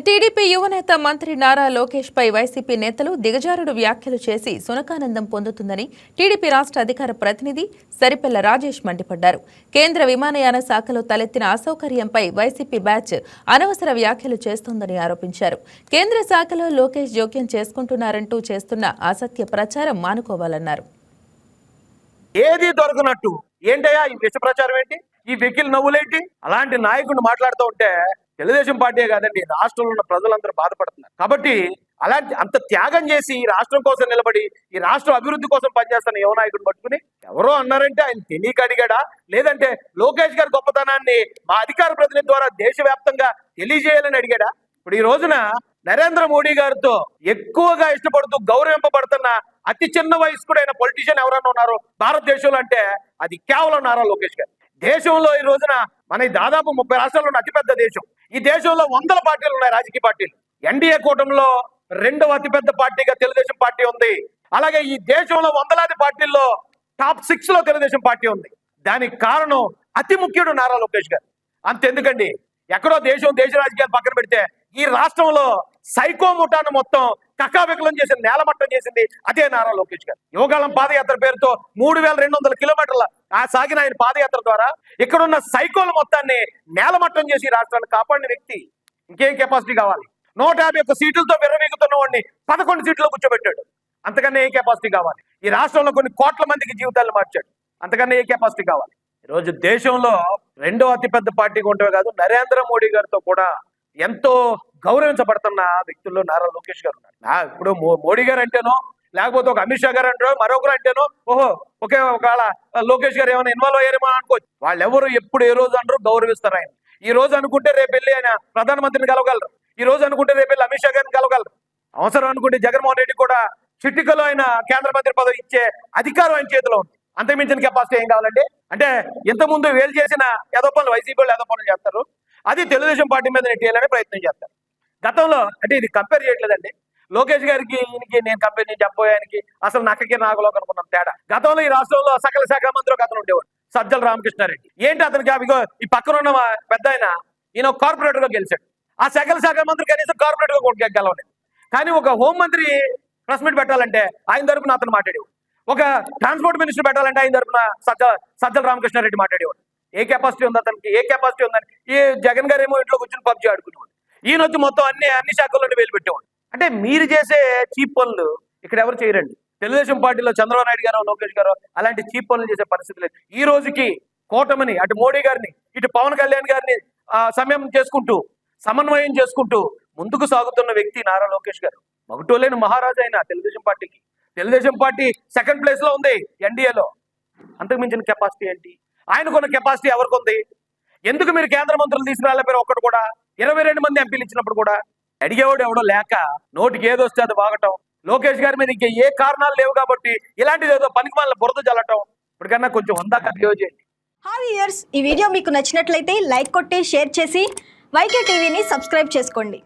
TDP యువనేత మంత్రి నారా లోకేష్ పై YCP నేతలు దిగజారుడు వ్యాఖ్యలు చేసి సునకానందం పొందుతుందని టీడీపీ రాష్ట్ర అధికార ప్రతినిధి సరిపెల్ల రాజేష్ మండిపడ్డారు. కేంద్ర విమానయాన శాఖలో తలెత్తిన అసౌకర్యంపై వైసీపీ బ్యాచ్ అనవసర వ్యాఖ్యలు చేస్తోందని ఆరోపించారు. కేంద్ర శాఖలో లోకేష్ జోక్యం చేసుకుంటున్నారంటూ చేస్తున్న అసత్య ప్రచారం మానుకోవాలన్నారు. ఏది దొరకనట్టు ఏంటయ్యా ఈ విష ప్రచారం ఏంటి, ఈ వెకిల్ నవ్వులేంటి? అలాంటి నాయకుడిని మాట్లాడుతూ ఉంటే తెలుగుదేశం పార్టీ కాదండి, రాష్ట్రంలో ఉన్న ప్రజలందరూ బాధపడుతున్నారు. కాబట్టి అలాంటి అంత త్యాగం చేసి ఈ రాష్ట్రం కోసం నిలబడి ఈ రాష్ట్ర అభివృద్ధి కోసం పనిచేస్తున్న యువ నాయకుడిని పట్టుకుని ఎవరో అన్నారంటే ఆయన తెలియక అడిగాడా, లేదంటే లోకేష్ గారి గొప్పతనాన్ని మా అధికార ప్రతినిధి ద్వారా దేశవ్యాప్తంగా తెలియజేయాలని అడిగాడా? ఇప్పుడు ఈ రోజున నరేంద్ర మోడీ గారితో ఎక్కువగా ఇష్టపడుతూ గౌరవింపబడుతున్న అతి చిన్న వయస్కుడైన పొలిటీషియన్ ఎవరన్నా ఉన్నారు భారతదేశంలో అంటే అది కేవలం నారా లోకేష్ గారు. దేశంలో ఈ రోజున మన దాదాపు 30 రాష్ట్రాల్లో ఉన్న అతిపెద్ద దేశం. ఈ దేశంలో వందల పార్టీలు ఉన్నాయి, రాజకీయ పార్టీలు. ఎన్డీఏ కూటమిలో 2వ అతిపెద్ద పార్టీగా తెలుగుదేశం పార్టీ ఉంది. అలాగే ఈ దేశంలో వందలాది పార్టీల్లో టాప్ 6 లో తెలుగుదేశం పార్టీ ఉంది. దానికి కారణం అతి ముఖ్యుడు నారా లోకేష్ గారు. అంతెందుకండి, ఎక్కడో దేశ రాజకీయాలు పక్కన పెడితే ఈ రాష్ట్రంలో సైకో ముఠాను మొత్తం కకావికలం చేసి నేలమట్టం చేసింది అదే నారా లోకేష్ గారు. యువకాలం పాదయాత్ర పేరుతో 3200 కిలోమీటర్ల సాగిన ఆయన పాదయాత్ర ద్వారా ఇక్కడున్న సైకోల మొత్తాన్ని నేలమట్టం చేసి రాష్ట్రాన్ని కాపాడిన వ్యక్తి. ఇంకేం కెపాసిటీ కావాలి? 151 సీట్లతో విర్రవీగుతున్న వాడిని 11 సీట్లో కూర్చోబెట్టాడు. అంతకన్నా ఏ కెపాసిటీ కావాలి? ఈ రాష్ట్రంలో కొన్ని కోట్ల మందికి జీవితాలను మార్చాడు. అంతకన్నా ఏ కెపాసిటీ కావాలి? ఈరోజు దేశంలో 2వ అతిపెద్ద పార్టీగా ఉండవే కాదు, నరేంద్ర మోడీ గారితో కూడా ఎంతో గౌరవించబడుతున్న వ్యక్తుల్లో నారా లోకేష్ గారు ఉన్నారు. ఇప్పుడు మోడీ గారు అంటేనో, లేకపోతే ఒక అమిత్ షా గారు అంటారో, మరొకరు అంటేనో ఓహో ఒకవేళ లోకేష్ గారు ఏమైనా ఇన్వాల్వ్ అయ్యారేమో అనుకోవచ్చు. వాళ్ళు ఎవరు ఎప్పుడు ఏ రోజు అంటారు గౌరవిస్తారు. ఆయన ఈ రోజు అనుకుంటే రేపు వెళ్ళి ఆయన ప్రధానమంత్రిని కలవగలరు. ఈ రోజు అనుకుంటే రేపు వెళ్ళి అమిత్ షా గారిని కలవగలరు. అవసరం అనుకుంటే జగన్మోహన్ రెడ్డి కూడా చిటికలో ఆయన కేంద్ర మంత్రి పదవి ఇచ్చే అధికారం ఆయన చేతిలో ఉంది. అంతకుమించిన కెపాసిటీ ఏం కావాలండి? అంటే ఇంతకుముందు వేలు చేసిన ఏదో పనులు వైసీపీ వాళ్ళు ఏదో పనులు చేస్తారు, అది తెలుగుదేశం పార్టీ మీద నెట్టేయాలని ప్రయత్నం చేస్తారు. గతంలో అంటే ఇది కంపేర్ చేయట్లేదండి, లోకేష్ గారికి ఈయనకి నేను కంపేర్ చేసి చెప్పబోయానికి అసలు నక్కకి నాగలోకి అనుకున్నాం తేడా. గతంలో ఈ రాష్ట్రంలో సకల శాఖ మంత్రి ఒక అతను ఉండేవాడు, సజ్జల రామకృష్ణారెడ్డి. ఏంటి అతనికి అవిగో ఈ పక్కన ఉన్న పెద్ద ఈయన కార్పొరేటర్ గా గెలిచాడు. ఆ సకల శాఖ మంత్రి కనీసం కార్పొరేటర్ గా కూడా గెలవలేదు. కానీ ఒక హోంమంత్రి ప్రెస్ మీట్ పెట్టాలంటే ఆయన తరపున అతను మాట్లాడేవాడు. ఒక ట్రాన్స్పోర్ట్ మినిస్టర్ పెట్టాలంటే ఆయన తరపున సజ్జల రామకృష్ణారెడ్డి మాట్లాడేవాడు. ఏ కెపాసిటీ ఉంది అతనికి? ఏ కెపాసిటీ ఉందని ఈ జగన్ గారు ఏమో ఇంట్లో కూర్చొని పబ్జీ ఆడుకునేవాడు. ఈయన వచ్చి మొత్తం అన్ని శాఖల్లో వేలు పెట్టేవాడు. అంటే మీరు చేసే చీప్ పనులు ఇక్కడ ఎవరు చేయరండి. తెలుగుదేశం పార్టీలో చంద్రబాబు నాయుడు గారు, లోకేష్ గారు అలాంటి చీప్ పనులు చేసే పరిస్థితి లేదు. ఈ రోజుకి కూటమిని అటు మోడీ గారిని ఇటు పవన్ కళ్యాణ్ గారిని సమన్వయం చేసుకుంటూ ముందుకు సాగుతున్న వ్యక్తి నారా లోకేష్ గారు. మగటోలేని మహారాజు అయిన తెలుగుదేశం పార్టీకి. తెలుగుదేశం పార్టీ 2nd ప్లేస్ లో ఉంది ఎన్డీఏలో. అంతకు మించిన కెపాసిటీ ఏంటి? ఆయనకున్న కెపాసిటీ ఎవరికి ఉంది? ఎందుకు మీరు కేంద్ర మంత్రులు తీసుకురాలేపారు? ఒక్కడు కూడా 22 మంది ఎంపీలు ఇచ్చినప్పుడు కూడా అడిగేవాడు ఎవడో లేక నోటికి ఏదో వస్తే అది వాగటం. లోకేష్ గారి మీద ఇంకే ఏ కారణాలు లేవు కాబట్టి ఇలాంటిది ఏదో పనికిమాలిన బురద జల్లటం. ఇప్పటికన్నా కొంచెం ఉందాక చేయండి. హాయ్ వ్యూయర్స్, ఈ వీడియో మీకు నచ్చినట్లయితే లైక్ కొట్టి షేర్ చేసి వైకే టీవీని సబ్స్క్రైబ్ చేసుకోండి.